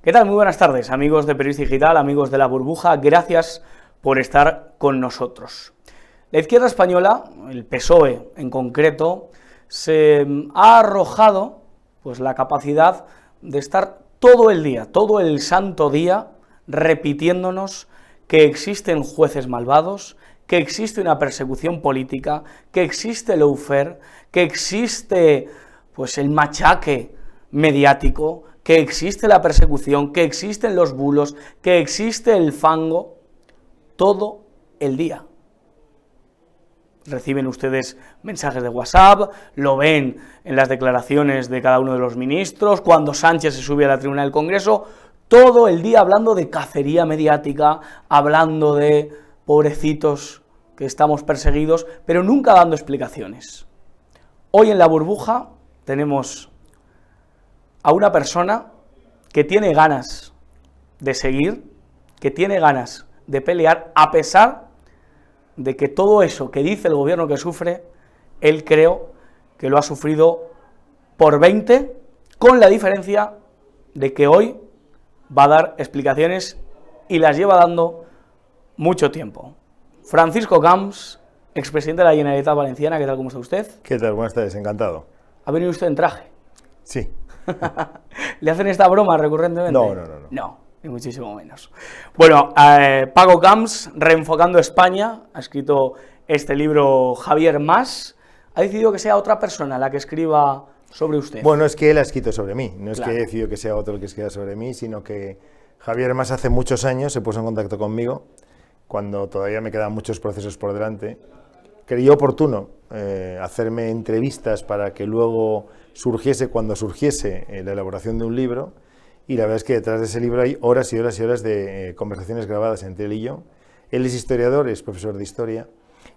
¿Qué tal? Muy buenas tardes, amigos de Periodista Digital, amigos de La Burbuja, gracias por estar con nosotros. La izquierda española, el PSOE en concreto, se ha arrojado pues la capacidad de estar todo el día, todo el santo día, repitiéndonos que existen jueces malvados, que existe una persecución política, que existe el lawfare, que existe pues el machaque mediático, que existe la persecución, que existen los bulos, que existe el fango, todo el día. Reciben ustedes mensajes de WhatsApp, lo ven en las declaraciones de cada uno de los ministros, cuando Sánchez se sube a la tribuna del Congreso, todo el día hablando de cacería mediática, hablando de pobrecitos que estamos perseguidos, pero nunca dando explicaciones. Hoy en La Burbuja tenemos a una persona que tiene ganas de seguir, que tiene ganas de pelear, a pesar de que todo eso que dice el gobierno que sufre, él creo que lo ha sufrido por 20, con la diferencia de que hoy va a dar explicaciones y las lleva dando mucho tiempo. Francisco Camps, expresidente de la Generalitat Valenciana, ¿qué tal, cómo está usted? ¿Qué tal? Buenas tardes, encantado. ¿Ha venido usted en traje? Sí. ¿Le hacen esta broma recurrentemente? No. No, ni muchísimo menos. Bueno, Paco Camps, Reenfocando España, ha escrito este libro Javier Mas, ha decidido que sea otra persona la que escriba sobre usted. Bueno, es que él ha escrito sobre mí, no es Claro. que he decidido que sea otro el que escriba sobre mí, sino que Javier Mas hace muchos años se puso en contacto conmigo, cuando todavía me quedaban muchos procesos por delante. Creí oportuno hacerme entrevistas para que luego surgiese, cuando surgiese, la elaboración de un libro, y la verdad es que detrás de ese libro hay horas y horas y horas de conversaciones grabadas entre él y yo. Él es historiador, es profesor de historia,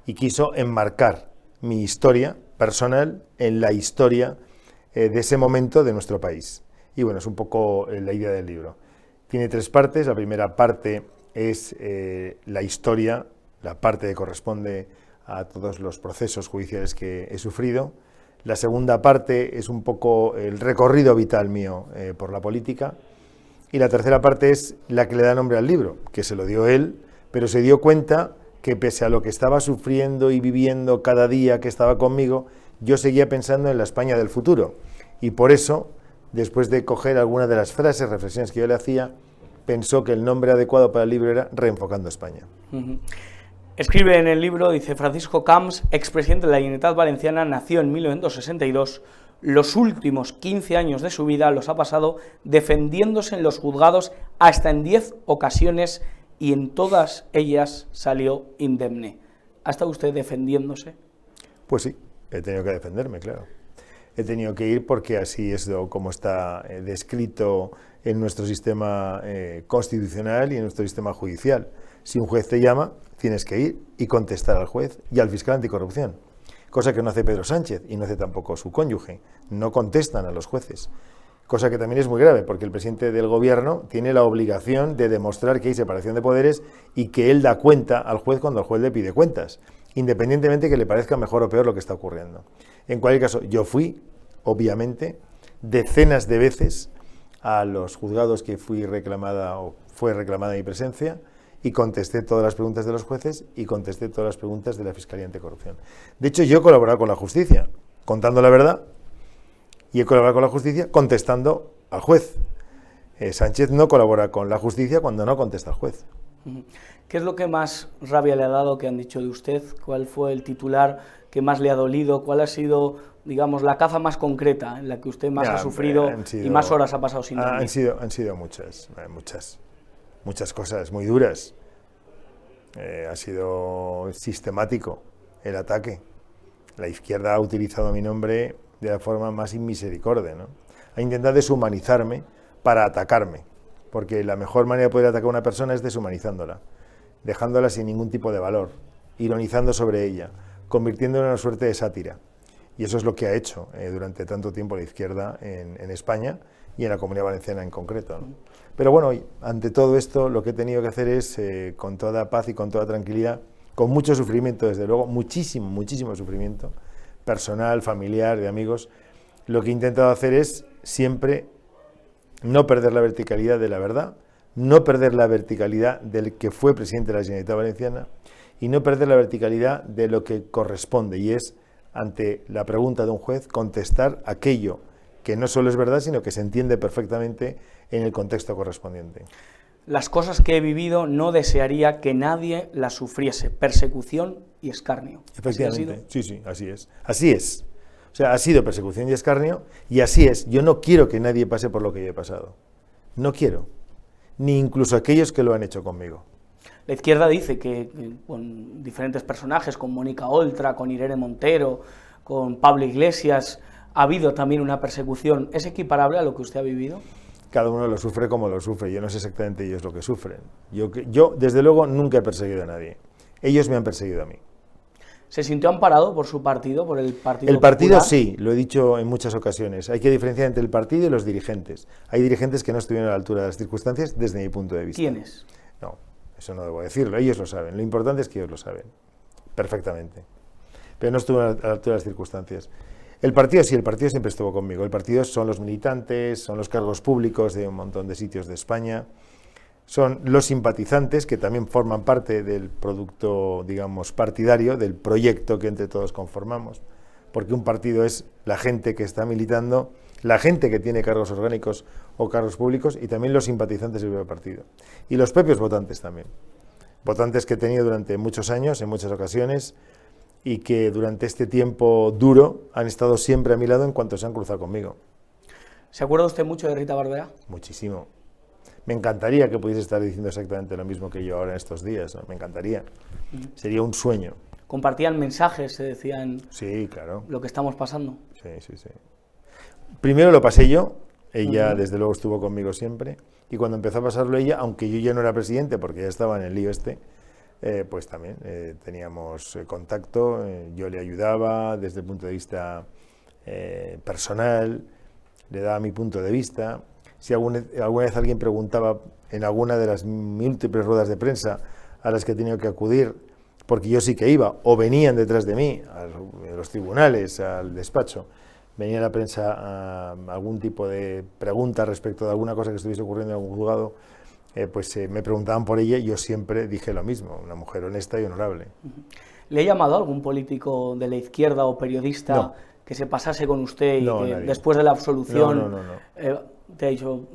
y quiso enmarcar mi historia personal en la historia de ese momento de nuestro país. Y bueno, es un poco la idea del libro. Tiene 3 partes. La primera parte es la historia, la parte que corresponde a todos los procesos judiciales que he sufrido. La segunda parte es un poco el recorrido vital mío por la política. Y la tercera parte es la que le da nombre al libro, que se lo dio él, pero se dio cuenta que pese a lo que estaba sufriendo y viviendo cada día que estaba conmigo, yo seguía pensando en la España del futuro. Y por eso, después de coger algunas de las frases, reflexiones que yo le hacía, pensó que el nombre adecuado para el libro era Reenfocando España. Escribe en el libro, dice: Francisco Camps, expresidente de la Generalitat Valenciana, nació en 1962, los últimos 15 años de su vida los ha pasado defendiéndose en los juzgados hasta en 10 ocasiones y en todas ellas salió indemne. ¿Ha estado usted defendiéndose? Pues sí, he tenido que defenderme, claro. He tenido que ir porque así es como está descrito en nuestro sistema constitucional y en nuestro sistema judicial. Si un juez te llama, tienes que ir y contestar al juez y al fiscal anticorrupción, cosa que no hace Pedro Sánchez y no hace tampoco su cónyuge. No contestan a los jueces, cosa que también es muy grave, porque el presidente del gobierno tiene la obligación de demostrar que hay separación de poderes y que él da cuenta al juez cuando el juez le pide cuentas, independientemente que le parezca mejor o peor lo que está ocurriendo. En cualquier caso, yo fui, obviamente, decenas de veces a los juzgados que fue reclamada mi presencia, y contesté todas las preguntas de los jueces y contesté todas las preguntas de la Fiscalía Anticorrupción. De hecho, yo he colaborado con la justicia, contando la verdad, y he colaborado con la justicia contestando al juez. Sánchez no colabora con la justicia cuando no contesta al juez. ¿Qué es lo que más rabia le ha dado que han dicho de usted? ¿Cuál fue el titular que más le ha dolido? ¿Cuál ha sido, digamos, la caza más concreta en la que usted más ha sufrido y más horas ha pasado sin dormir? Han sido muchas cosas muy duras. Ha sido sistemático el ataque. La izquierda ha utilizado mi nombre de la forma más inmisericordia, ¿no? Ha intentado deshumanizarme para atacarme, porque la mejor manera de poder atacar a una persona es deshumanizándola, dejándola sin ningún tipo de valor, ironizando sobre ella, convirtiéndola en una suerte de sátira. Y eso es lo que ha hecho durante tanto tiempo la izquierda en España y en la Comunidad Valenciana en concreto, ¿no? Pero bueno, ante todo esto lo que he tenido que hacer es, con toda paz y con toda tranquilidad, con mucho sufrimiento, desde luego, muchísimo sufrimiento, personal, familiar, de amigos, lo que he intentado hacer es siempre no perder la verticalidad de la verdad, no perder la verticalidad del que fue presidente de la Generalitat Valenciana y no perder la verticalidad de lo que corresponde, y es, ante la pregunta de un juez, contestar aquello que no solo es verdad, sino que se entiende perfectamente en el contexto correspondiente. Las cosas que he vivido no desearía que nadie las sufriese, persecución y escarnio. Efectivamente, sí, así es. Así es. O sea, ha sido persecución y escarnio, y así es. Yo no quiero que nadie pase por lo que yo he pasado. No quiero. Ni incluso aquellos que lo han hecho conmigo. La izquierda dice que con diferentes personajes, con Mónica Oltra, con Irene Montero, con Pablo Iglesias, ha habido también una persecución. ¿Es equiparable a lo que usted ha vivido? Cada uno lo sufre como lo sufre. Yo no sé exactamente ellos lo que sufren. Yo, desde luego, nunca he perseguido a nadie. Ellos me han perseguido a mí. ¿Se sintió amparado por su partido, por el Partido El partido Popular? Sí, lo he dicho en muchas ocasiones. Hay que diferenciar entre el partido y los dirigentes. Hay dirigentes que no estuvieron a la altura de las circunstancias desde mi punto de vista. ¿Quiénes? No, eso no debo decirlo, ellos lo saben. Lo importante es que ellos lo saben, perfectamente. Pero no estuvo a la altura de las circunstancias. El partido sí, el partido siempre estuvo conmigo. El partido son los militantes, son los cargos públicos de un montón de sitios de España, son los simpatizantes que también forman parte del producto, digamos, partidario, del proyecto que entre todos conformamos, porque un partido es la gente que está militando, la gente que tiene cargos orgánicos o cargos públicos, y también los simpatizantes del propio partido. Y los propios votantes también. Votantes que he tenido durante muchos años, en muchas ocasiones, y que durante este tiempo duro han estado siempre a mi lado en cuanto se han cruzado conmigo. ¿Se acuerda usted mucho de Rita Barberá? Muchísimo. Me encantaría que pudiese estar diciendo exactamente lo mismo que yo ahora en estos días, ¿no? Me encantaría. Sería un sueño. ¿Compartían mensajes, se decían Sí, claro. lo que estamos pasando? Sí. Primero lo pasé yo, ella desde luego estuvo conmigo siempre, y cuando empezó a pasarlo ella, aunque yo ya no era presidente porque ya estaba en el lío pues también teníamos contacto, yo le ayudaba desde el punto de vista personal, le daba mi punto de vista. Si alguna vez alguien preguntaba en alguna de las múltiples ruedas de prensa a las que he tenido que acudir, porque yo sí que iba, o venían detrás de mí, a los tribunales, al despacho, venía la prensa a algún tipo de pregunta respecto de alguna cosa que estuviese ocurriendo en algún juzgado, pues me preguntaban por ella y yo siempre dije lo mismo, una mujer honesta y honorable. ¿Le ha llamado a algún político de la izquierda o periodista No. que se pasase con usted y No, que nadie. después de la absolución No. te ha dicho,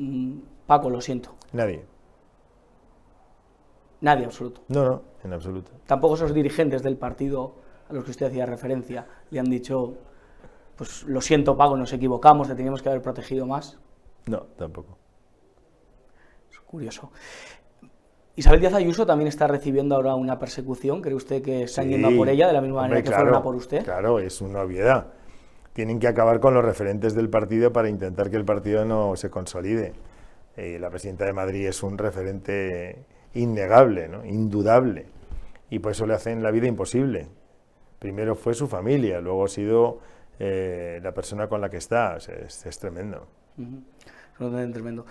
Paco, lo siento? Nadie. Nadie, absoluto. No, en absoluto. Tampoco esos dirigentes del partido a los que usted hacía referencia le han dicho, pues lo siento, Paco, nos equivocamos, te teníamos que haber protegido más. No, tampoco. Es curioso. Isabel Díaz Ayuso también está recibiendo ahora una persecución. ¿Cree usted que están yendo a por ella de la misma manera que fueron a por usted? Claro, es una obviedad. Tienen que acabar con los referentes del partido para intentar que el partido no se consolide. La presidenta de Madrid es un referente innegable, ¿no? Indudable, y por eso le hacen la vida imposible. Primero fue su familia, luego ha sido la persona con la que está. O sea, es tremendo. Es tremendo.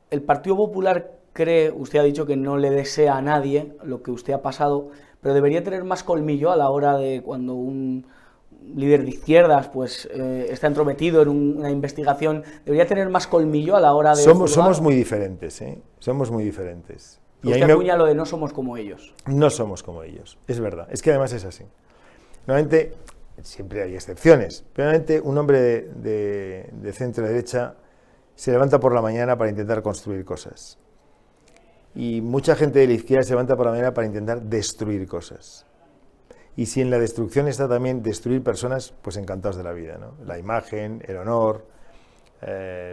El Partido Popular cree, usted ha dicho que no le desea a nadie lo que usted ha pasado, pero debería tener más colmillo a la hora de cuando un líder de izquierdas pues está entrometido en una investigación, debería tener más colmillo a la hora de Somos muy diferentes, ¿eh? Somos muy diferentes. Y usted acuña lo de no somos como ellos. No somos como ellos, es verdad. Es que además es así. Normalmente, siempre hay excepciones, pero normalmente un hombre de centro-derecha se levanta por la mañana para intentar construir cosas. Y mucha gente de la izquierda se levanta por la mañana para intentar destruir cosas. Y si en la destrucción está también destruir personas, pues encantados de la vida, ¿no? La imagen, el honor,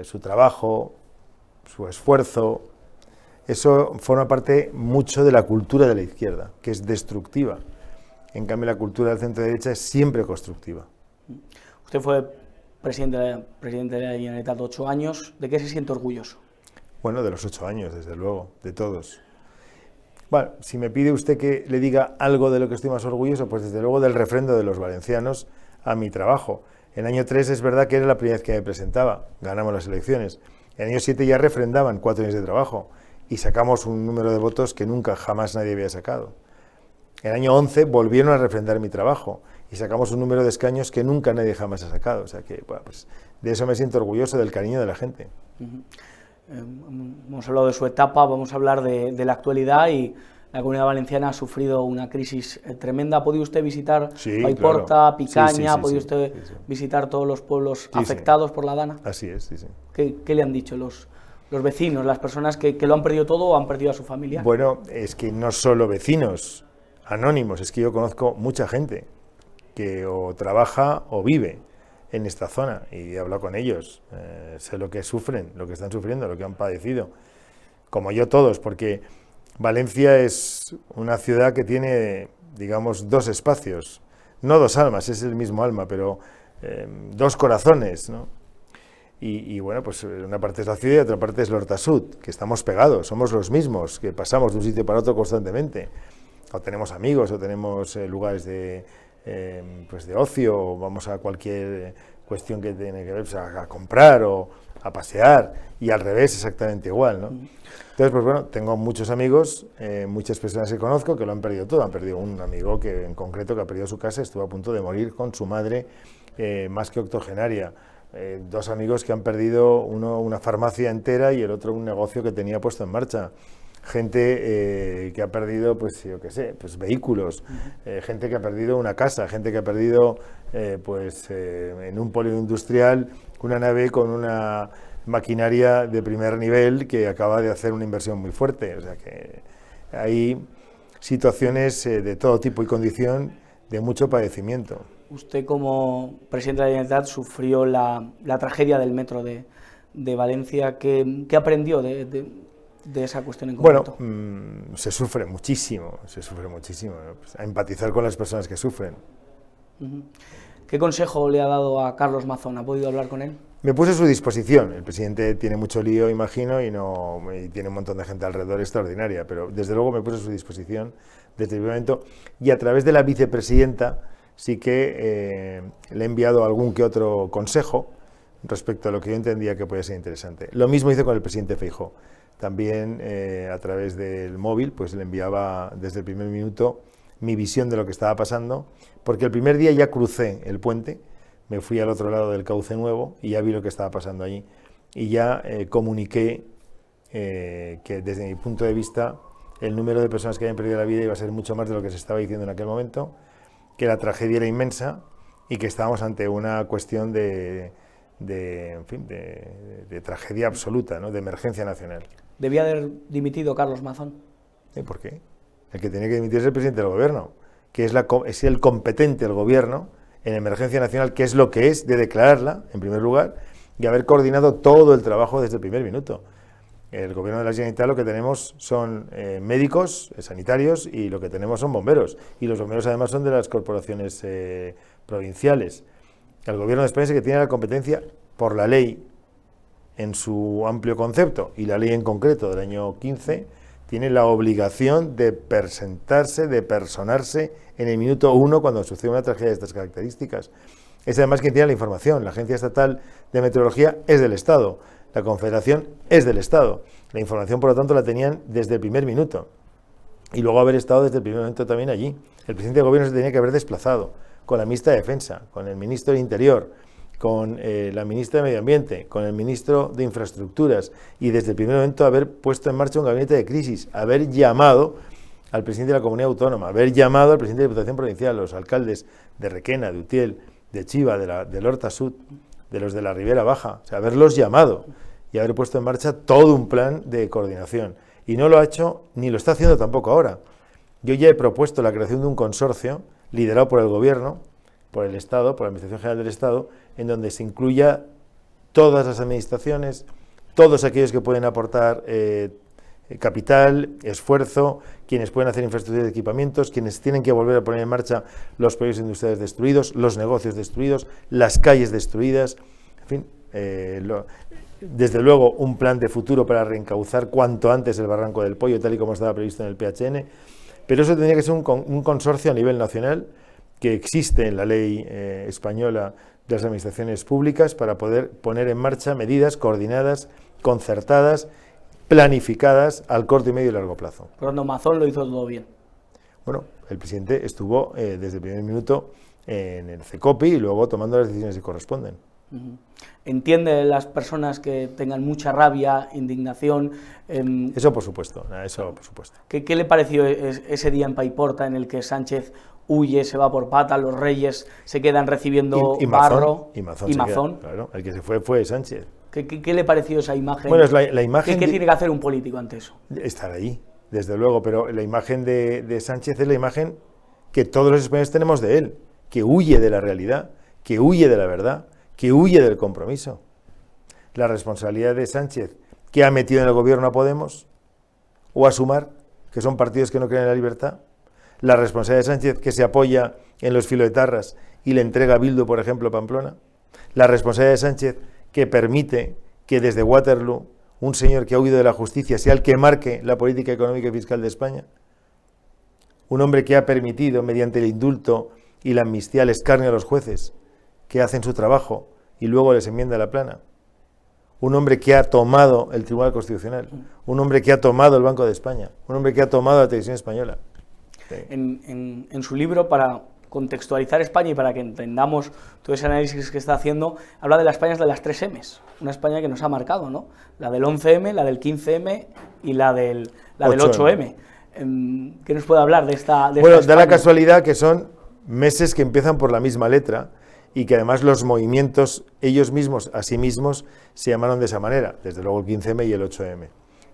su trabajo, su esfuerzo, eso forma parte mucho de la cultura de la izquierda, que es destructiva. En cambio, la cultura del centro derecha es siempre constructiva. Usted fue presidente de la Generalitat 8 años. ¿De qué se siente orgulloso? Bueno, de los 8 años, desde luego, de todos. Bueno, si me pide usted que le diga algo de lo que estoy más orgulloso, pues desde luego del refrendo de los valencianos a mi trabajo. En año 3 es verdad que era la primera vez que me presentaba, ganamos las elecciones. En año 7 ya refrendaban 4 años de trabajo y sacamos un número de votos que nunca jamás nadie había sacado. En año 11 volvieron a refrendar mi trabajo y sacamos un número de escaños que nunca nadie jamás ha sacado. O sea que, bueno, pues de eso me siento orgulloso, del cariño de la gente. Hemos hablado de su etapa, vamos a hablar de la actualidad, y la Comunidad Valenciana ha sufrido una crisis tremenda. ¿Ha podido usted visitar Paiporta, claro. Picaña? Sí, ¿Ha podido usted visitar todos los pueblos afectados por la Dana? Así es, sí. ¿Qué le han dicho los vecinos, las personas que lo han perdido todo o han perdido a su familia? Bueno, es que no solo vecinos anónimos, es que yo conozco mucha gente que o trabaja o vive en esta zona y he hablado con ellos, sé lo que sufren, lo que están sufriendo, lo que han padecido, como yo todos, porque Valencia es una ciudad que tiene, digamos, dos espacios, no dos almas, es el mismo alma, pero dos corazones, ¿no? Y bueno, pues una parte es la ciudad y otra parte es L'Horta-Sud, que estamos pegados, somos los mismos, que pasamos de un sitio para otro constantemente, o tenemos amigos, o tenemos lugares de ocio, o vamos a cualquier cuestión que tiene que ver, pues, a comprar o a pasear, y al revés exactamente igual, ¿no? Entonces, pues bueno, tengo muchos amigos, muchas personas que conozco que lo han perdido todo. Han perdido un amigo que en concreto que ha perdido su casa, estuvo a punto de morir con su madre más que octogenaria. Dos amigos que han perdido, uno una farmacia entera y el otro un negocio que tenía puesto en marcha. Gente que ha perdido, pues yo qué sé, pues vehículos, gente que ha perdido una casa, gente que ha perdido, en un polígono industrial, una nave con una maquinaria de primer nivel que acaba de hacer una inversión muy fuerte. O sea que hay situaciones de todo tipo y condición de mucho padecimiento. Usted, como presidente de la Generalitat, sufrió la tragedia del metro de Valencia. ¿Qué aprendió de esa cuestión en concreto? Bueno, se sufre muchísimo, ¿no? Pues a empatizar con las personas que sufren. ¿Qué consejo le ha dado a Carlos Mazón? ¿Ha podido hablar con él? Me puse a su disposición. El presidente tiene mucho lío, imagino, y tiene un montón de gente alrededor extraordinaria, pero desde luego me puse a su disposición desde el primer momento, y a través de la vicepresidenta sí que le he enviado algún que otro consejo respecto a lo que yo entendía que podía ser interesante. Lo mismo hice con el presidente Feijóo. También a través del móvil pues le enviaba desde el primer minuto mi visión de lo que estaba pasando, porque el primer día ya crucé el puente, me fui al otro lado del Cauce Nuevo y ya vi lo que estaba pasando allí, y ya comuniqué que desde mi punto de vista el número de personas que habían perdido la vida iba a ser mucho más de lo que se estaba diciendo en aquel momento, que la tragedia era inmensa y que estábamos ante una cuestión de tragedia absoluta, ¿no? De emergencia nacional. ¿Debía haber dimitido Carlos Mazón? ¿Por qué? El que tenía que dimitir es el presidente del gobierno, que es el competente del gobierno en emergencia nacional, que es lo que es de declararla, en primer lugar, y haber coordinado todo el trabajo desde el primer minuto. El gobierno de la Generalitat lo que tenemos son médicos, sanitarios, y lo que tenemos son bomberos. Y los bomberos además son de las corporaciones provinciales. El gobierno de España es el que tiene la competencia por la ley en su amplio concepto, y la ley en concreto del año 15 tiene la obligación de presentarse, de personarse en el minuto 1 cuando sucede una tragedia de estas características. Es además quien tiene la información. La Agencia Estatal de Meteorología es del Estado. La Confederación es del Estado. La información, por lo tanto, la tenían desde el primer minuto. Y luego haber estado desde el primer momento también allí. El presidente del gobierno se tenía que haber desplazado con la ministra de Defensa, con el ministro de Interior, con la ministra de Medio Ambiente, con el ministro de Infraestructuras, y desde el primer momento haber puesto en marcha un gabinete de crisis, haber llamado al presidente de la Comunidad Autónoma, haber llamado al presidente de la Diputación Provincial, a los alcaldes de Requena, de Utiel, de Chiva, del Horta-Sud, de los de la Ribera Baja, o sea, haberlos llamado y haber puesto en marcha todo un plan de coordinación. Y no lo ha hecho, ni lo está haciendo tampoco ahora. Yo ya he propuesto la creación de un consorcio liderado por el Gobierno, por el Estado, por la Administración General del Estado, en donde se incluya todas las administraciones, todos aquellos que pueden aportar capital, esfuerzo, quienes pueden hacer infraestructuras de equipamientos, quienes tienen que volver a poner en marcha los proyectos industriales destruidos, los negocios destruidos, las calles destruidas, en fin, desde luego un plan de futuro para reencauzar cuanto antes el Barranco del Pollo, tal y como estaba previsto en el PHN, pero eso tendría que ser un consorcio a nivel nacional, que existe en la ley española de las administraciones públicas, para poder poner en marcha medidas coordinadas, concertadas, planificadas al corto y medio y largo plazo. Pero no, Mazón lo hizo todo bien. Bueno, el presidente estuvo desde el primer minuto en el CECOPI y luego tomando las decisiones que corresponden. ¿Entiende las personas que tengan mucha rabia, indignación? Eso por supuesto, eso por supuesto. ¿Qué le pareció ese día en Paiporta en el que Sánchez huye, se va por pata, los reyes se quedan recibiendo barro? Y Mazón. Claro, el que se fue Sánchez. ¿Qué le pareció esa imagen? Bueno, es la imagen... ¿Qué tiene que hacer un político ante eso? Estar ahí, desde luego, pero la imagen de Sánchez es la imagen que todos los españoles tenemos de él, que huye de la realidad, que huye de la verdad, que huye del compromiso. La responsabilidad de Sánchez, que ha metido en el gobierno a Podemos, o a Sumar, que son partidos que no creen en la libertad. La responsabilidad de Sánchez, que se apoya en los filoetarras y le entrega a Bildu, por ejemplo, Pamplona. La responsabilidad de Sánchez, que permite que desde Waterloo un señor que ha huido de la justicia sea el que marque la política económica y fiscal de España. Un hombre que ha permitido, mediante el indulto y la amnistía, el escarnio a los jueces que hacen su trabajo y luego les enmienda la plana. Un hombre que ha tomado el Tribunal Constitucional, un hombre que ha tomado el Banco de España, un hombre que ha tomado la televisión española. Sí. En su libro, para contextualizar España y para que entendamos todo ese análisis que está haciendo, habla de las Españas de las 3 M's, una España que nos ha marcado, ¿no? La del 11M, la del 15M y la del 8M. ¿Qué nos puede hablar de esta Bueno, esta da la España? casualidad que son meses que empiezan por la misma letra y que además los movimientos, ellos mismos, a sí mismos, se llamaron de esa manera, desde luego el 15M y el 8M.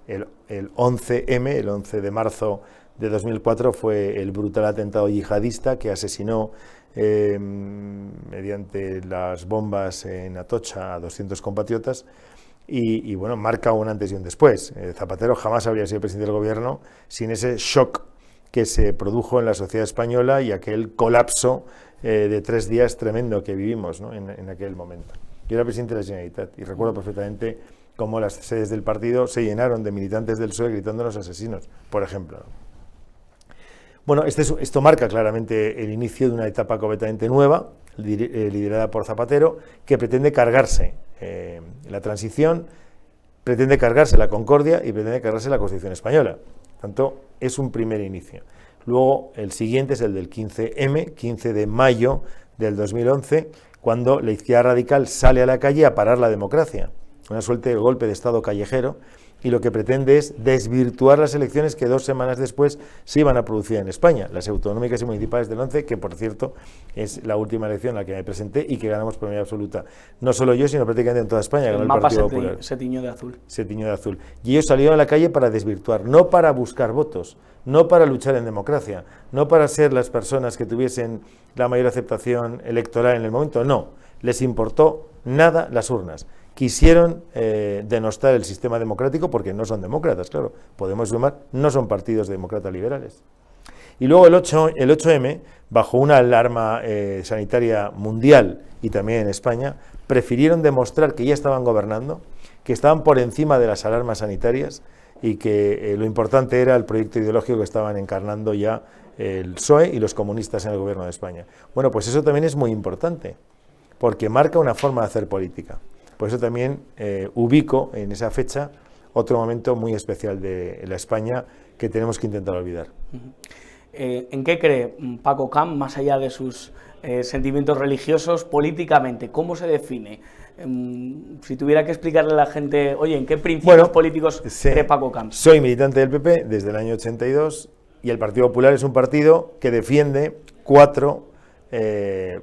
El 11M, el 11 de marzo de 2004, fue el brutal atentado yihadista que asesinó mediante las bombas en Atocha a 200 compatriotas y bueno, marca un antes y un después. Zapatero jamás habría sido presidente del gobierno sin ese shock que se produjo en la sociedad española y aquel colapso de 3 días tremendo que vivimos, ¿no? en aquel momento. Yo era presidente de la Generalitat y recuerdo perfectamente cómo las sedes del partido se llenaron de militantes del PSOE gritando a los asesinos, por ejemplo. Bueno, esto marca claramente el inicio de una etapa completamente nueva, liderada por Zapatero, que pretende cargarse la transición, pretende cargarse la concordia y pretende cargarse la Constitución española. Por tanto, es un primer inicio. Luego, el siguiente es el del 15M, 15 de mayo del 2011, cuando la izquierda radical sale a la calle a parar la democracia. Una suerte de golpe de Estado callejero, y lo que pretende es desvirtuar las elecciones que 2 semanas después se iban a producir en España, las autonómicas y municipales del 11, que por cierto es la última elección a la que me presenté y que ganamos por mayoría absoluta. No solo yo, sino prácticamente en toda España. El mapa se tiñó de azul. Se tiñó de azul. Y ellos salieron a la calle para desvirtuar, no para buscar votos, no para luchar en democracia, no para ser las personas que tuviesen la mayor aceptación electoral en el momento, no. Les importó nada las urnas. Quisieron denostar el sistema democrático porque no son demócratas, claro. Podemos Sumar no son partidos demócratas liberales. Y luego el 8M, bajo una alarma sanitaria mundial y también en España, prefirieron demostrar que ya estaban gobernando, que estaban por encima de las alarmas sanitarias y que lo importante era el proyecto ideológico que estaban encarnando ya el PSOE y los comunistas en el gobierno de España. Bueno, pues eso también es muy importante, porque marca una forma de hacer política. Por eso también ubico en esa fecha otro momento muy especial de la España que tenemos que intentar olvidar. ¿En qué cree Paco Camp, más allá de sus sentimientos religiosos, políticamente? ¿Cómo se define? Si tuviera que explicarle a la gente, oye, ¿en qué principios políticos cree Paco Camp? Soy militante del PP desde el año 82 y el Partido Popular es un partido que defiende 4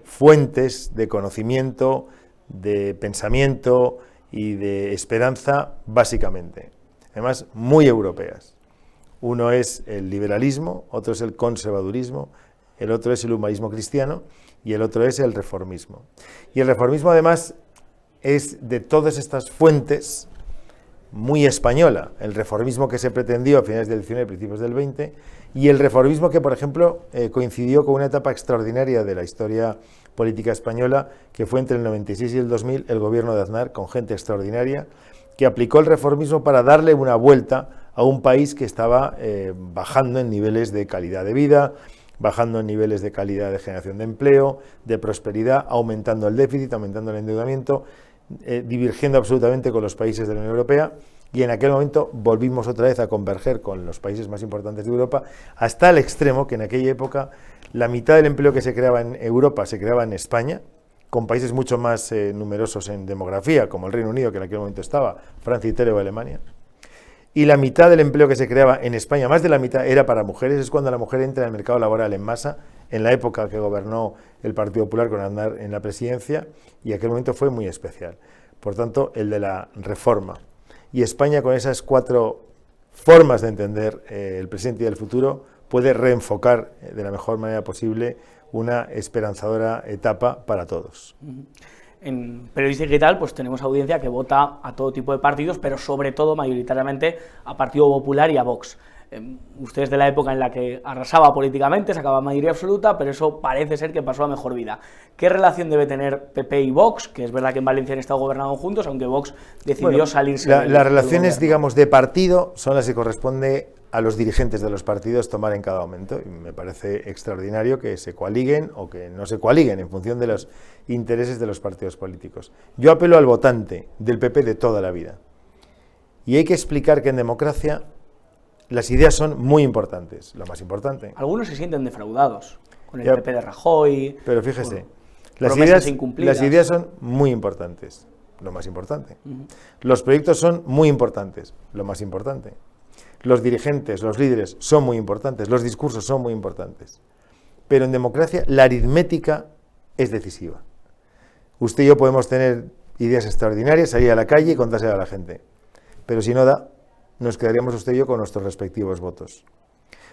fuentes de conocimiento, de pensamiento y de esperanza, básicamente, además muy europeas. Uno es el liberalismo, otro es el conservadurismo, el otro es el humanismo cristiano y el otro es el reformismo. Y el reformismo además es de todas estas fuentes muy española, el reformismo que se pretendió a finales del XIX y principios del XX, y el reformismo que, por ejemplo, coincidió con una etapa extraordinaria de la historia política española, que fue entre el 96 y el 2000 el gobierno de Aznar, con gente extraordinaria, que aplicó el reformismo para darle una vuelta a un país que estaba bajando en niveles de calidad de vida, bajando en niveles de calidad de generación de empleo, de prosperidad, aumentando el déficit, aumentando el endeudamiento, divergiendo absolutamente con los países de la Unión Europea, y en aquel momento volvimos otra vez a converger con los países más importantes de Europa, hasta el extremo que en aquella época la mitad del empleo que se creaba en Europa se creaba en España, con países mucho más numerosos en demografía, como el Reino Unido, que en aquel momento estaba, Francia, Italia o Alemania. Y la mitad del empleo que se creaba en España, más de la mitad, era para mujeres. Es cuando la mujer entra en el mercado laboral en masa, en la época que gobernó el Partido Popular con Aznar en la presidencia, y aquel momento fue muy especial. Por tanto, el de la reforma. Y España, con esas 4 formas de entender el presente y el futuro, puede reenfocar de la mejor manera posible una esperanzadora etapa para todos. En Periodista Digital pues tenemos audiencia que vota a todo tipo de partidos, pero sobre todo mayoritariamente a Partido Popular y a Vox. Usted es de la época en la que arrasaba políticamente, sacaba mayoría absoluta, pero eso parece ser que pasó a mejor vida. ¿Qué relación debe tener PP y Vox? Que es verdad que en Valencia han estado gobernando juntos, aunque Vox decidió salirse las relaciones, digamos, de partido son las que corresponde a los dirigentes de los partidos tomar en cada momento, y me parece extraordinario que se coaliguen o que no se coaliguen en función de los intereses de los partidos políticos. Yo apelo al votante del PP de toda la vida, y hay que explicar que en democracia las ideas son muy importantes, lo más importante. Algunos se sienten defraudados con el PP de Rajoy. Pero fíjese, las ideas son muy importantes, lo más importante. Los proyectos son muy importantes, lo más importante. Los dirigentes, los líderes son muy importantes, los discursos son muy importantes. Pero en democracia la aritmética es decisiva. Usted y yo podemos tener ideas extraordinarias, salir a la calle y contárselo a la gente. Pero si no da, nos quedaríamos usted y yo con nuestros respectivos votos.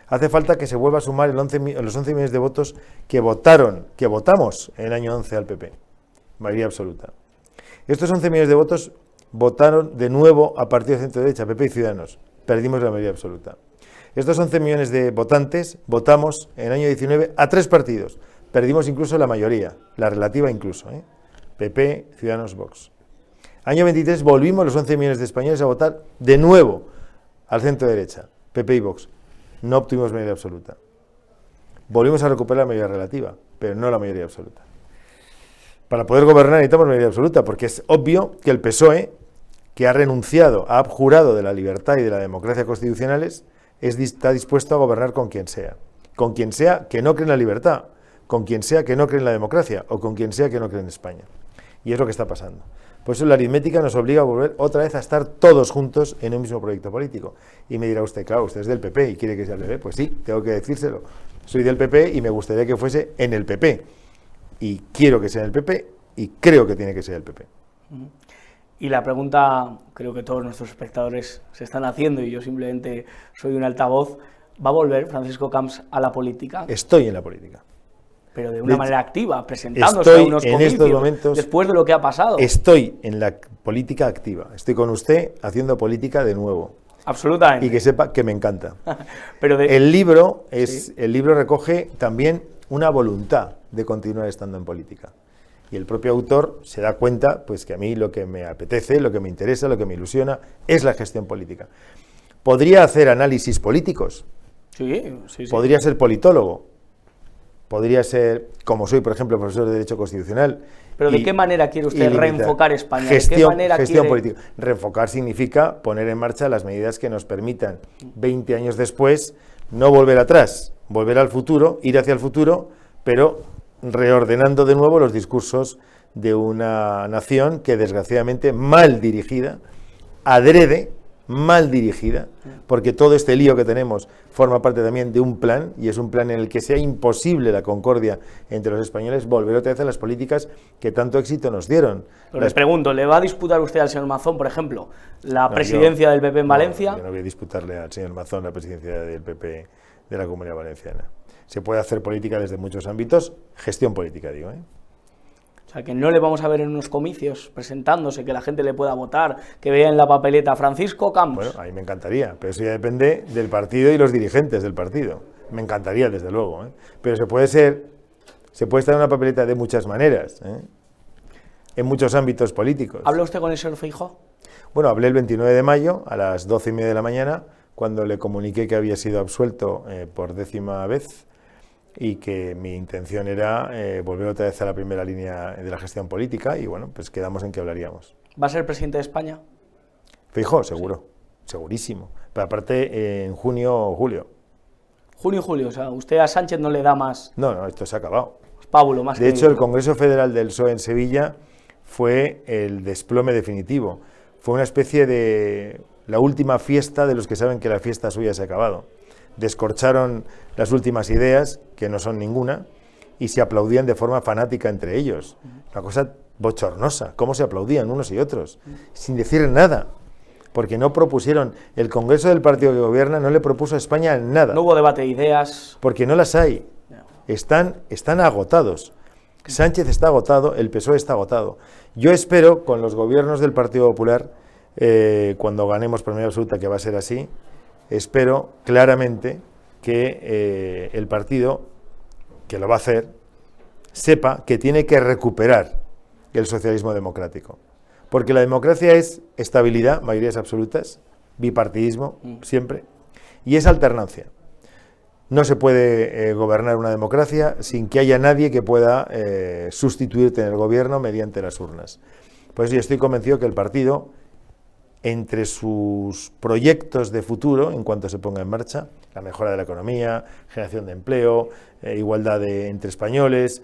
Hace falta que se vuelva a sumar los 11 millones de votos que votamos en el año 11 al PP, mayoría absoluta. Estos 11 millones de votos votaron de nuevo a partidos de centro-derecha, PP y Ciudadanos. Perdimos la mayoría absoluta. Estos 11 millones de votantes votamos en el año 19 a 3 partidos. Perdimos incluso la mayoría, la relativa incluso, PP, Ciudadanos, Vox. Año 23 volvimos los 11 millones de españoles a votar de nuevo al centro-derecha, PP y Vox. No obtuvimos mayoría absoluta. Volvimos a recuperar la mayoría relativa, pero no la mayoría absoluta. Para poder gobernar necesitamos mayoría absoluta, porque es obvio que el PSOE, que ha renunciado, ha abjurado de la libertad y de la democracia constitucionales, está dispuesto a gobernar con quien sea que no cree en la libertad, con quien sea que no cree en la democracia, o con quien sea que no cree en España. Y es lo que está pasando. Por eso la aritmética nos obliga a volver otra vez a estar todos juntos en un mismo proyecto político. Y me dirá usted, claro, usted es del PP y quiere que sea el PP. Pues sí, tengo que decírselo. Soy del PP y me gustaría que fuese en el PP. Y quiero que sea en el PP y creo que tiene que ser el PP. Y la pregunta, creo que todos nuestros espectadores se están haciendo y yo simplemente soy un altavoz, ¿va a volver Francisco Camps a la política? Estoy en la política. Pero de una manera activa, presentándose a unos comicios, en estos momentos, después de lo que ha pasado. Estoy en la política activa, estoy con usted haciendo política de nuevo. Absolutamente. Y que sepa que me encanta. Pero el libro recoge también una voluntad de continuar estando en política. Y el propio autor se da cuenta pues que a mí lo que me apetece, lo que me interesa, lo que me ilusiona es la gestión política. ¿Podría hacer análisis políticos? Sí. ¿Podría ser politólogo? Podría ser, como soy, por ejemplo, profesor de Derecho Constitucional. ¿Pero de qué manera quiere usted reenfocar España? Gestión política. Reenfocar significa poner en marcha las medidas que nos permitan, 20 años después, no volver atrás, volver al futuro, ir hacia el futuro, pero reordenando de nuevo los discursos de una nación que, desgraciadamente, mal dirigida, adrede, mal dirigida, porque todo este lío que tenemos forma parte también de un plan, y es un plan en el que sea imposible la concordia entre los españoles, volver otra vez a las políticas que tanto éxito nos dieron. Les pregunto, ¿le va a disputar usted al señor Mazón, por ejemplo, la presidencia del PP en Valencia? Yo no voy a disputarle al señor Mazón la presidencia del PP de la Comunidad Valenciana. Se puede hacer política desde muchos ámbitos, gestión política, digo, O sea, que no le vamos a ver en unos comicios presentándose, que la gente le pueda votar, que vea en la papeleta Francisco Camps. Bueno, a mí me encantaría, pero eso ya depende del partido y los dirigentes del partido. Me encantaría, desde luego, Pero se puede estar en una papeleta de muchas maneras, en muchos ámbitos políticos. ¿Habla usted con el señor Feijóo? Bueno, hablé el 29 de mayo a las 12:30 de la mañana, cuando le comuniqué que había sido absuelto por 10ª vez, y que mi intención era volver otra vez a la primera línea de la gestión política, y bueno, pues quedamos en que hablaríamos. ¿Va a ser presidente de España? Feijóo, seguro, segurísimo. Pero aparte, en junio o julio. Junio y julio, o sea, usted a Sánchez no le da más. No, esto se ha acabado. pábulo más que De hecho, el ridículo. Congreso Federal del PSOE en Sevilla fue el desplome definitivo. Fue una especie de la última fiesta de los que saben que la fiesta suya se ha acabado. Descorcharon las últimas ideas, que no son ninguna, y se aplaudían de forma fanática entre ellos. Una cosa bochornosa, cómo se aplaudían unos y otros, sin decir nada, porque no propusieron, el Congreso del partido que gobierna no le propuso a España nada, No hubo debate de ideas. porque no las hay, están agotados. Sánchez está agotado, el PSOE está agotado. Yo espero, con los gobiernos del Partido Popular, cuando ganemos por mayoría absoluta, que va a ser así, espero claramente que el partido, que lo va a hacer, sepa que tiene que recuperar el socialismo democrático. Porque la democracia es estabilidad, mayorías absolutas, bipartidismo, siempre, y es alternancia. No se puede gobernar una democracia sin que haya nadie que pueda sustituirte en el gobierno mediante las urnas. Por eso yo estoy convencido que el partido, entre sus proyectos de futuro, en cuanto se ponga en marcha, la mejora de la economía, generación de empleo, igualdad entre españoles,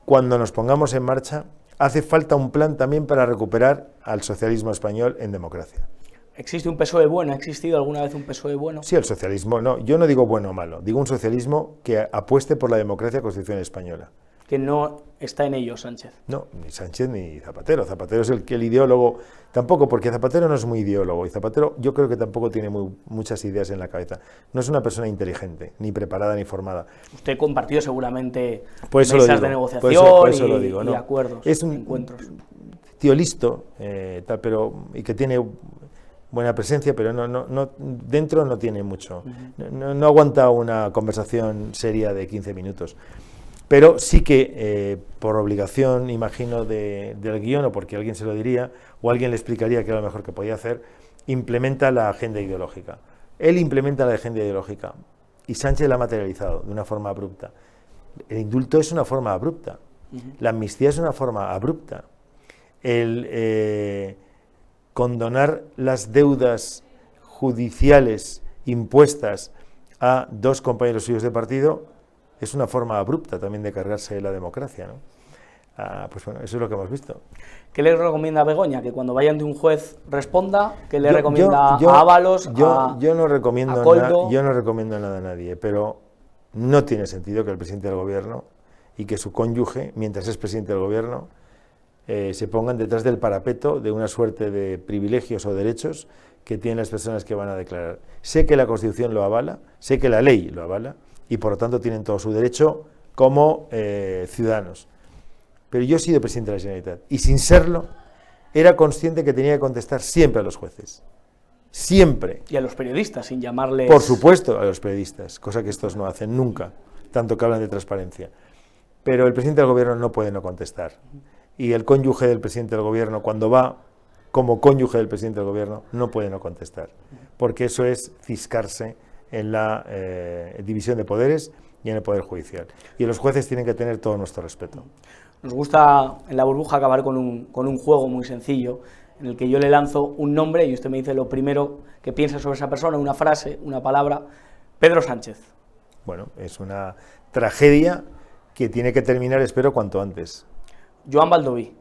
cuando nos pongamos en marcha, hace falta un plan también para recuperar al socialismo español en democracia. ¿Existe un PSOE bueno? ¿Ha existido alguna vez un PSOE bueno? Sí, el socialismo, no, yo no digo bueno o malo, digo un socialismo que apueste por la democracia constitucional española. Que no está en ello Sánchez. No, ni Sánchez ni Zapatero. Zapatero es el ideólogo, tampoco, porque Zapatero no es muy ideólogo, y Zapatero yo creo que tampoco tiene muchas ideas en la cabeza. No es una persona inteligente, ni preparada, ni formada. Usted compartió seguramente Por eso mesas lo digo, de negociación por eso lo digo, y no. acuerdos, Es un encuentros. Tío listo, tal, pero, y que tiene buena presencia, pero dentro no tiene mucho. No aguanta una conversación seria de 15 minutos. Pero sí que, por obligación, imagino, del guión, o porque alguien se lo diría, o alguien le explicaría que era lo mejor que podía hacer, implementa la agenda ideológica. Él implementa la agenda ideológica, y Sánchez la ha materializado de una forma abrupta. El indulto es una forma abrupta, la amnistía es una forma abrupta. El condonar las deudas judiciales impuestas a dos compañeros suyos de partido es una forma abrupta también de cargarse la democracia, ¿no? Pues bueno, eso es lo que hemos visto. ¿Qué le recomienda a Begoña? ¿Que cuando vayan de un juez responda? ¿Qué le recomienda a Ábalos? Yo no recomiendo Coldo? no recomiendo nada a nadie, pero no tiene sentido que el presidente del gobierno y que su cónyuge, mientras es presidente del gobierno, se pongan detrás del parapeto de una suerte de privilegios o derechos que tienen las personas que van a declarar. Sé que la Constitución lo avala, sé que la ley lo avala, y por lo tanto tienen todo su derecho como ciudadanos. Pero yo he sido presidente de la Generalitat, y sin serlo, era consciente que tenía que contestar siempre a los jueces. Siempre. Y a los periodistas, sin llamarles... Por supuesto, a los periodistas, cosa que estos no hacen nunca, tanto que hablan de transparencia. Pero el presidente del gobierno no puede no contestar. Y el cónyuge del presidente del gobierno, cuando va como cónyuge del presidente del gobierno, no puede no contestar. Porque eso es ciscarse en la división de poderes y en el poder judicial. Y los jueces tienen que tener todo nuestro respeto. Nos gusta en La Burbuja acabar con un juego muy sencillo, en el que yo le lanzo un nombre y usted me dice lo primero que piensa sobre esa persona, una frase, una palabra. Pedro Sánchez. Bueno, es una tragedia que tiene que terminar, espero, cuanto antes. Joan Baldoví.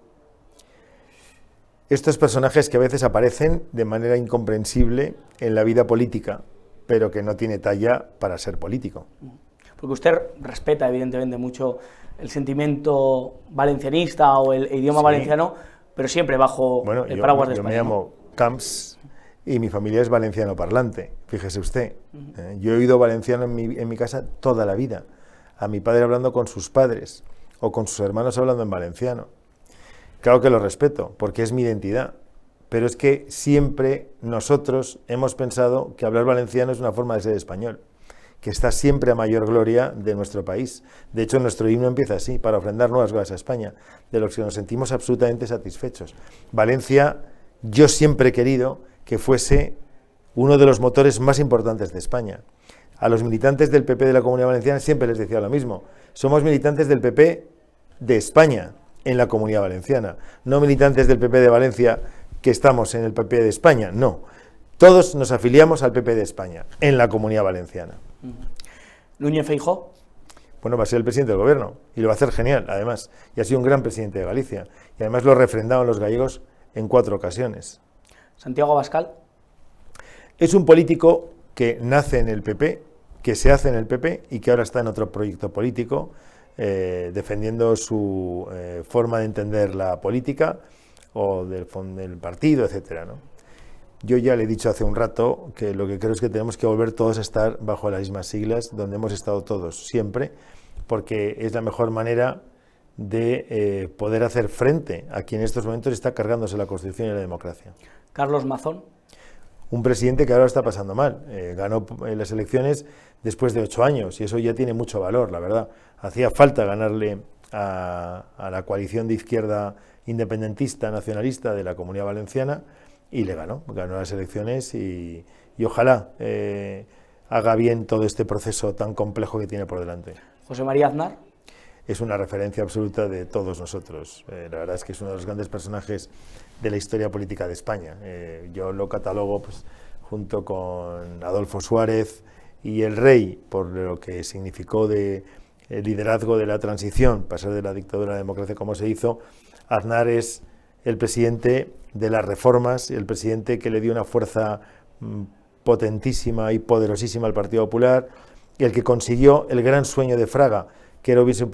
Estos personajes que a veces aparecen de manera incomprensible en la vida política, pero que no tiene talla para ser político. Porque usted respeta, evidentemente, mucho el sentimiento valencianista o el idioma valenciano, pero siempre bajo el paraguas de España. Yo me llamo Camps y mi familia es valenciano parlante, fíjese usted. Yo he oído valenciano en mi casa toda la vida, a mi padre hablando con sus padres o con sus hermanos hablando en valenciano. Claro que lo respeto, porque es mi identidad, pero es que siempre nosotros hemos pensado que hablar valenciano es una forma de ser español, que está siempre a mayor gloria de nuestro país. De hecho, nuestro himno empieza así, para ofrendar nuevas glorias a España, de los que nos sentimos absolutamente satisfechos. Valencia, yo siempre he querido que fuese uno de los motores más importantes de España. A los militantes del PP de la Comunidad Valenciana siempre les decía lo mismo. Somos militantes del PP de España en la Comunidad Valenciana, no militantes del PP de Valencia que estamos en el PP de España, no. Todos nos afiliamos al PP de España en la Comunidad Valenciana. ¿Núñez Feijóo? Bueno, va a ser el presidente del gobierno y lo va a hacer genial, además. Y ha sido un gran presidente de Galicia. Y además lo refrendaron los gallegos en 4 ocasiones. Santiago Abascal. Es un político que nace en el PP, que se hace en el PP y que ahora está en otro proyecto político, defendiendo su forma de entender la política o del partido, etcétera, ¿no? Yo ya le he dicho hace un rato que lo que creo es que tenemos que volver todos a estar bajo las mismas siglas donde hemos estado todos siempre, porque es la mejor manera de poder hacer frente a quien en estos momentos está cargándose la Constitución y la democracia. Carlos Mazón. Un presidente que ahora está pasando mal. Ganó las elecciones después de 8 años y eso ya tiene mucho valor, la verdad. Hacía falta ganarle a la coalición de izquierda independentista, nacionalista de la Comunidad Valenciana, y le ganó las elecciones y ojalá haga bien todo este proceso tan complejo que tiene por delante. José María Aznar. Es una referencia absoluta de todos nosotros. La verdad es que es uno de los grandes personajes de la historia política de España. Yo lo catalogo pues, junto con Adolfo Suárez y el Rey, por lo que significó de el liderazgo de la transición, pasar de la dictadura a la democracia como se hizo. Aznar es el presidente de las reformas, el presidente que le dio una fuerza potentísima y poderosísima al Partido Popular, el que consiguió el gran sueño de Fraga, que era hubiese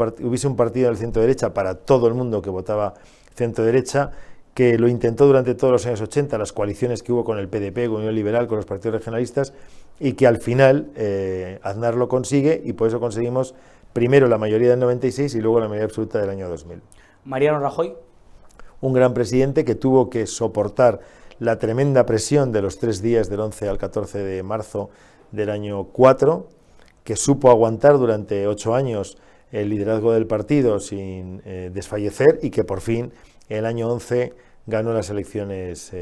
un partido del centro-derecha para todo el mundo que votaba centro-derecha, que lo intentó durante todos los años 80, las coaliciones que hubo con el PDP, con Unión Liberal, con los partidos regionalistas, y que al final Aznar lo consigue, y por eso conseguimos primero la mayoría del 96 y luego la mayoría absoluta del año 2000. Mariano Rajoy. Un gran presidente que tuvo que soportar la tremenda presión de los 3 días del 11 al 14 de marzo del año 4, que supo aguantar durante 8 años el liderazgo del partido sin desfallecer y que por fin el año 11 ganó las elecciones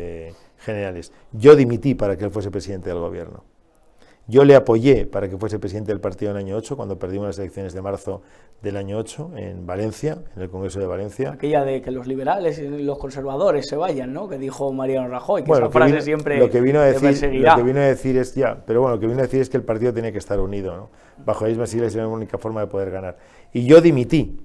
generales. Yo dimití para que él fuese presidente del gobierno. Yo le apoyé para que fuese presidente del partido en el año 8, cuando perdimos las elecciones de marzo del año 8 en Valencia, en el Congreso de Valencia. Aquella de que los liberales y los conservadores se vayan, ¿no? Que dijo Mariano Rajoy, que bueno, esa frase siempre lo que vino a decir, perseguirá. Lo que vino a decir es pero bueno, lo que vino a decir es que el partido tenía que estar unido, ¿no? Bajo las mismas siglas era la única forma de poder ganar. Y yo dimití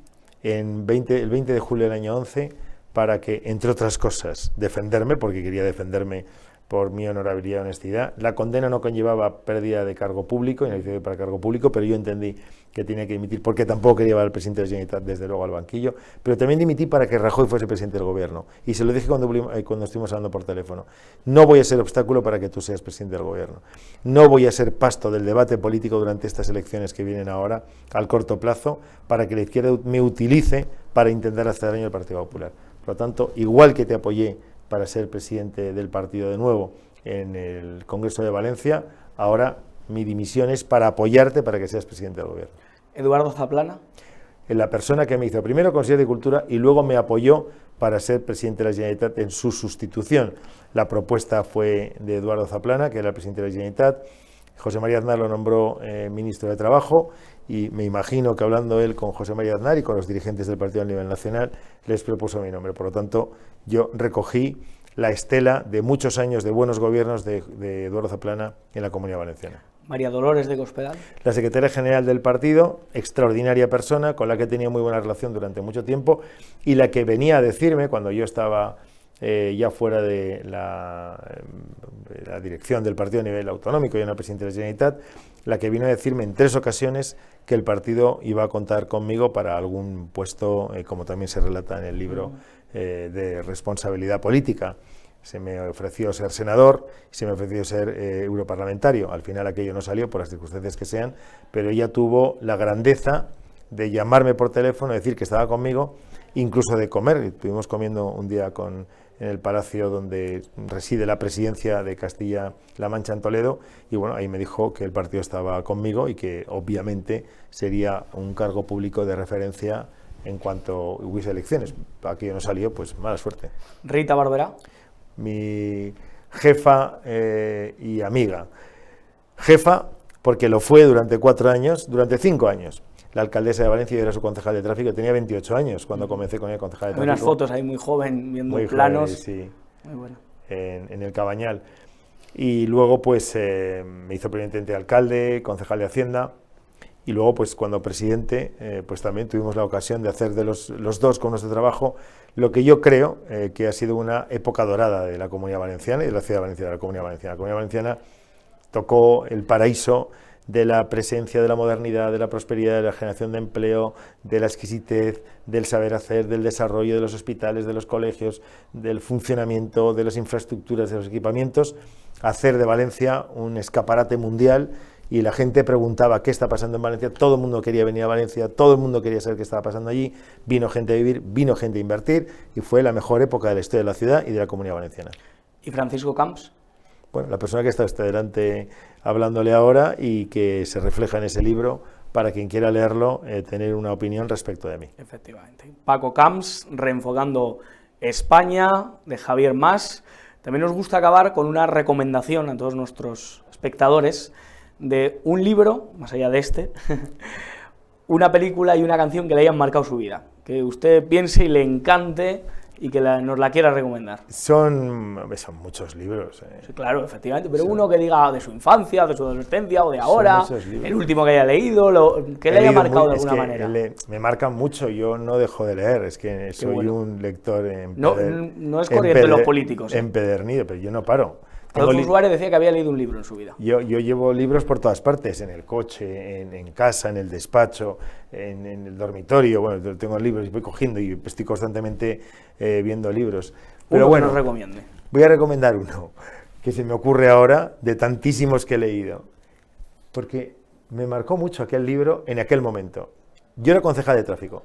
el 20 de julio del año 11 para que, entre otras cosas, defenderme, porque quería defenderme por mi honorabilidad y honestidad. La condena no conllevaba pérdida de cargo público, inhabilitación para cargo público, pero yo entendí que tenía que dimitir, porque tampoco quería llevar al presidente de la Generalitat desde luego al banquillo, pero también dimití para que Rajoy fuese presidente del gobierno, y se lo dije cuando estuvimos hablando por teléfono. No voy a ser obstáculo para que tú seas presidente del gobierno, no voy a ser pasto del debate político durante estas elecciones que vienen ahora, al corto plazo, para que la izquierda me utilice para intentar hacer daño al Partido Popular. Por lo tanto, igual que te apoyé para ser presidente del partido de nuevo en el Congreso de Valencia, ahora mi dimisión es para apoyarte para que seas presidente del gobierno. Eduardo Zaplana. La persona que me hizo primero Conseller de Cultura y luego me apoyó para ser presidente de la Generalitat en su sustitución. La propuesta fue de Eduardo Zaplana, que era el presidente de la Generalitat. José María Aznar lo nombró ministro de Trabajo, y me imagino que hablando él con José María Aznar y con los dirigentes del partido a nivel nacional, les propuso mi nombre. Por lo tanto, yo recogí la estela de muchos años de buenos gobiernos de Eduardo Zaplana en la Comunidad Valenciana. María Dolores de Cospedal. La secretaria general del partido, extraordinaria persona, con la que he tenido muy buena relación durante mucho tiempo, y la que venía a decirme, cuando yo estaba ya fuera de la dirección del partido a nivel autonómico, yo era presidente de la Generalitat, la que vino a decirme en 3 ocasiones que el partido iba a contar conmigo para algún puesto, como también se relata en el libro, de responsabilidad política. Se me ofreció ser senador, se me ofreció ser europarlamentario. Al final aquello no salió por las circunstancias que sean, pero ella tuvo la grandeza de llamarme por teléfono, decir que estaba conmigo, incluso de comer. Estuvimos comiendo un día en el palacio donde reside la presidencia de Castilla-La Mancha en Toledo, y bueno, ahí me dijo que el partido estaba conmigo y que obviamente sería un cargo público de referencia en cuanto hubiese elecciones. Aquello no salió, pues mala suerte. Rita Barberá. Mi jefa y amiga. Jefa, porque lo fue durante 4 años, durante 5 años. La alcaldesa de Valencia era su concejal de tráfico, tenía 28 años cuando comencé con el concejal de tráfico. Hay unas fotos ahí muy joven, viendo muy planos. Joven, sí, muy bueno. En el Cabañal. Y luego pues me hizo presidente de alcalde, concejal de Hacienda, y luego pues cuando presidente pues también tuvimos la ocasión de hacer de los dos con nuestro trabajo lo que yo creo que ha sido una época dorada de la Comunidad Valenciana y de la Ciudad Valenciana, de la Comunidad Valenciana. La Comunidad Valenciana tocó el paraíso de la presencia, de la modernidad, de la prosperidad, de la generación de empleo, de la exquisitez, del saber hacer, del desarrollo de los hospitales, de los colegios, del funcionamiento, de las infraestructuras, de los equipamientos, hacer de Valencia un escaparate mundial, y la gente preguntaba qué está pasando en Valencia, todo el mundo quería venir a Valencia, todo el mundo quería saber qué estaba pasando allí, vino gente a vivir, vino gente a invertir, y fue la mejor época de la historia de la ciudad y de la Comunidad Valenciana. ¿Y Francisco Camps? Bueno, la persona que está delante hablándole ahora y que se refleja en ese libro, para quien quiera leerlo, tener una opinión respecto de mí. Efectivamente. Paco Camps, Reenfocando España, de Javier Mas. También nos gusta acabar con una recomendación a todos nuestros espectadores de un libro, más allá de este, una película y una canción que le hayan marcado su vida, que usted piense y le encante y que nos la quiera recomendar. Son muchos libros. Sí, claro, efectivamente, pero uno que diga de su infancia, de su adolescencia o de ahora, el último que haya leído, que le haya marcado de alguna manera. Me marcan mucho, yo no dejo de leer, es que soy un lector no es corriente de los políticos. Empedernido, pero yo no paro. Otro usuario decía que había leído un libro en su vida. Yo llevo libros por todas partes, en el coche, en casa, en el despacho, en el dormitorio. Bueno, tengo libros y voy cogiendo y estoy constantemente viendo libros. Pero bueno, nos recomiende. Voy a recomendar uno que se me ocurre ahora de tantísimos que he leído, porque me marcó mucho aquel libro en aquel momento. Yo era concejal de tráfico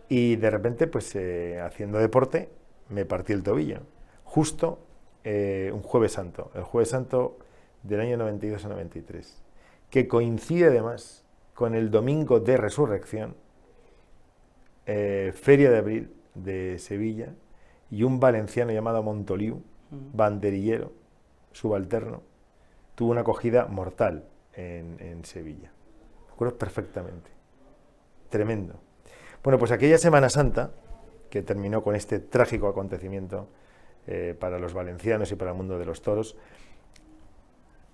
y de repente, pues haciendo deporte, me partí el tobillo. Justo un Jueves Santo, el Jueves Santo del año 92 a 93, que coincide además con el Domingo de Resurrección, Feria de Abril de Sevilla, y un valenciano llamado Montoliu, banderillero, subalterno, tuvo una acogida mortal en Sevilla. Me acuerdo perfectamente. Tremendo. Bueno, pues aquella Semana Santa, que terminó con este trágico acontecimiento para los valencianos y para el mundo de los toros,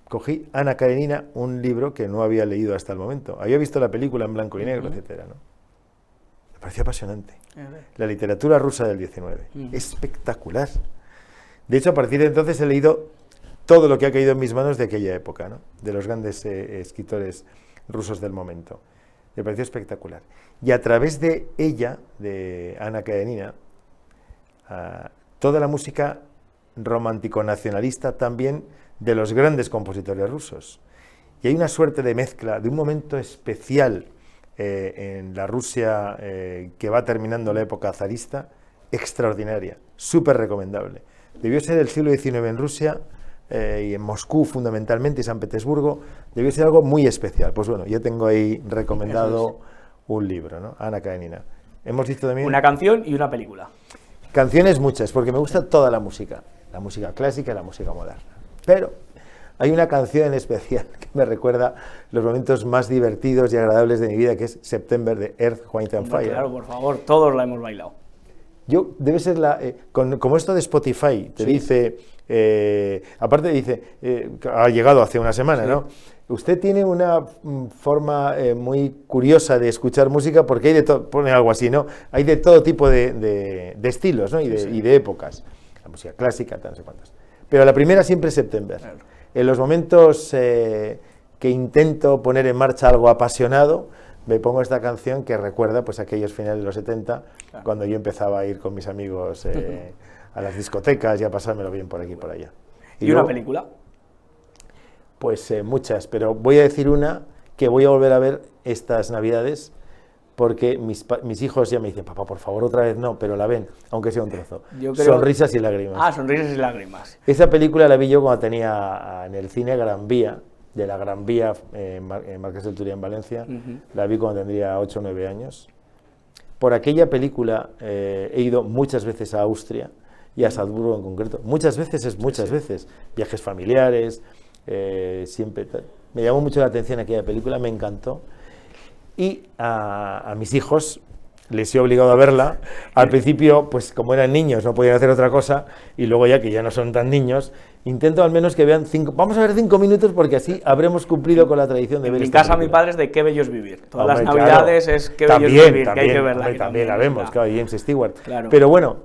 cogí Ana Karenina, un libro que no había leído hasta el momento. Había visto la película en blanco y negro, etcétera, ¿no? Me pareció apasionante. La literatura rusa del 19. Espectacular. De hecho, a partir de entonces he leído todo lo que ha caído en mis manos de aquella época, ¿no? De los grandes escritores rusos del momento. Me pareció espectacular. Y a través de ella, de Ana Karenina, toda la música romántico-nacionalista también de los grandes compositores rusos. Y hay una suerte de mezcla de un momento especial en la Rusia que va terminando la época zarista, extraordinaria, súper recomendable. Debió ser el siglo XIX en Rusia y en Moscú fundamentalmente y San Petersburgo, debió ser algo muy especial. Pues bueno, yo tengo ahí recomendado un libro, ¿no? Ana Karenina. Hemos dicho también una canción y una película. Canciones muchas, porque me gusta toda la música clásica y la música moderna. Pero hay una canción en especial que me recuerda los momentos más divertidos y agradables de mi vida, que es September de Earth, Wind and Fire. Claro, por favor, todos la hemos bailado. Debe ser como esto de Spotify, te dice, aparte dice, ha llegado hace una semana, ¿no? Usted tiene una forma muy curiosa de escuchar música porque hay de todo, pone algo así, ¿no? Hay de todo tipo de estilos, ¿no? Y de épocas. La música clásica, tal, no sé cuántas. Pero la primera siempre es September. Claro. En los momentos que intento poner en marcha algo apasionado, me pongo esta canción que recuerda pues aquellos finales de los 70, claro, cuando yo empezaba a ir con mis amigos a las discotecas y a pasármelo bien por aquí y por allá. ¿Y luego, una película? Pues muchas, pero voy a decir una que voy a volver a ver estas Navidades, porque mis hijos ya me dicen, papá, por favor, otra vez no, pero la ven, aunque sea un trozo. Sonrisas y lágrimas. Ah, Sonrisas y lágrimas. Esa película la vi yo cuando tenía en el cine Gran Vía, de la Gran Vía en Marqués del Turia, en Valencia. La vi cuando tendría 8 o 9 años. Por aquella película he ido muchas veces a Austria y a Salzburgo en concreto. Muchas veces. Viajes familiares, siempre. Me llamó mucho la atención aquella película, me encantó. Y a mis hijos les he obligado a verla. Al principio, pues como eran niños, no podían hacer otra cosa, y luego ya que ya no son tan niños, intento al menos que vean 5, vamos a ver 5 minutos porque así habremos cumplido con la tradición de ver En mi esta casa película. mi padre es de Qué bello es vivir. Todas Hombre, las navidades claro. es Qué bello es vivir, que hay que verla. Hombre, también la vemos, claro, James Stewart. Claro. Pero bueno,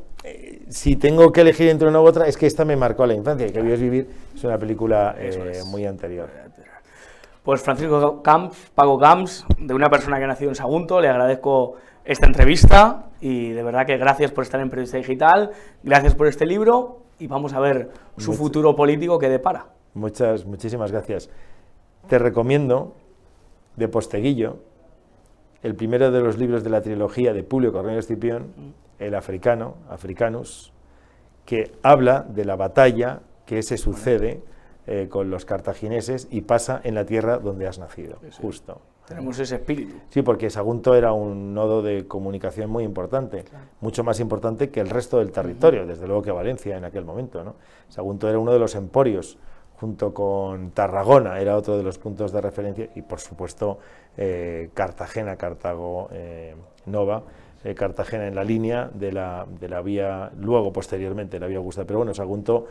si tengo que elegir entre una u otra, es que esta me marcó la infancia, y Qué bello es vivir es una película muy anterior. Pues Francisco Camps, Paco Camps, de una persona que ha nacido en Sagunto, le agradezco esta entrevista y de verdad que gracias por estar en Periodista Digital, gracias por este libro y vamos a ver su futuro político que depara. Muchísimas gracias. Te recomiendo, de Posteguillo, el primero de los libros de la trilogía de Publio Cornelio Escipión, El Africano, Africanus, que habla de la batalla que se sucede con los cartagineses y pasa en la tierra donde has nacido, justo. Tenemos ese espíritu. Sí, porque Sagunto era un nodo de comunicación muy importante, mucho más importante que el resto del territorio, desde luego que Valencia en aquel momento, ¿no? Sagunto era uno de los emporios, junto con Tarragona, era otro de los puntos de referencia, y por supuesto Cartagena, Cartago, Nova, Cartagena en la línea de la vía, luego posteriormente la vía Augusta, pero bueno, Sagunto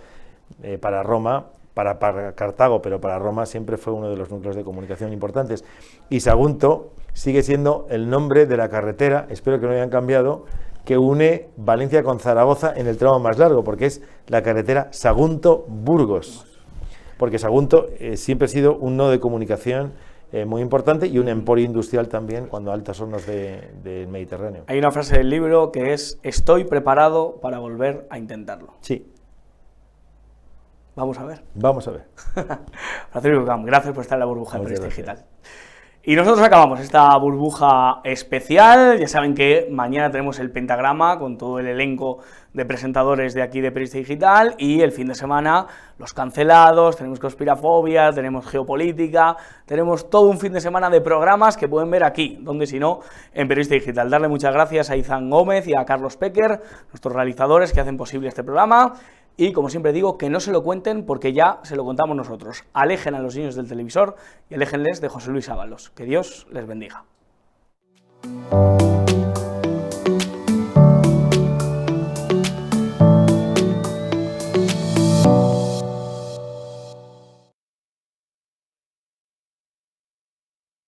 para Roma, para Cartago, pero para Roma siempre fue uno de los núcleos de comunicación importantes. Y Sagunto sigue siendo el nombre de la carretera, espero que no hayan cambiado, que une Valencia con Zaragoza en el tramo más largo, porque es la carretera Sagunto-Burgos. Porque Sagunto siempre ha sido un nodo de comunicación muy importante y un emporio industrial también cuando a altas hornos del Mediterráneo. Hay una frase del libro que es: estoy preparado para volver a intentarlo. Sí. Vamos a ver. Vamos a ver. Francisco Camps, gracias por estar en la burbuja de Muchas Periodista gracias. Digital. Y nosotros acabamos esta burbuja especial. Ya saben que mañana tenemos el pentagrama con todo el elenco de presentadores de aquí de Periodista Digital y el fin de semana los cancelados, tenemos conspirafobia, tenemos geopolítica, tenemos todo un fin de semana de programas que pueden ver aquí, donde si no, en Periodista Digital. Darle muchas gracias a Izan Gómez y a Carlos Pecker, nuestros realizadores que hacen posible este programa. Y, como siempre digo, que no se lo cuenten porque ya se lo contamos nosotros. Alejen a los niños del televisor y aléjenles de José Luis Ábalos. Que Dios les bendiga.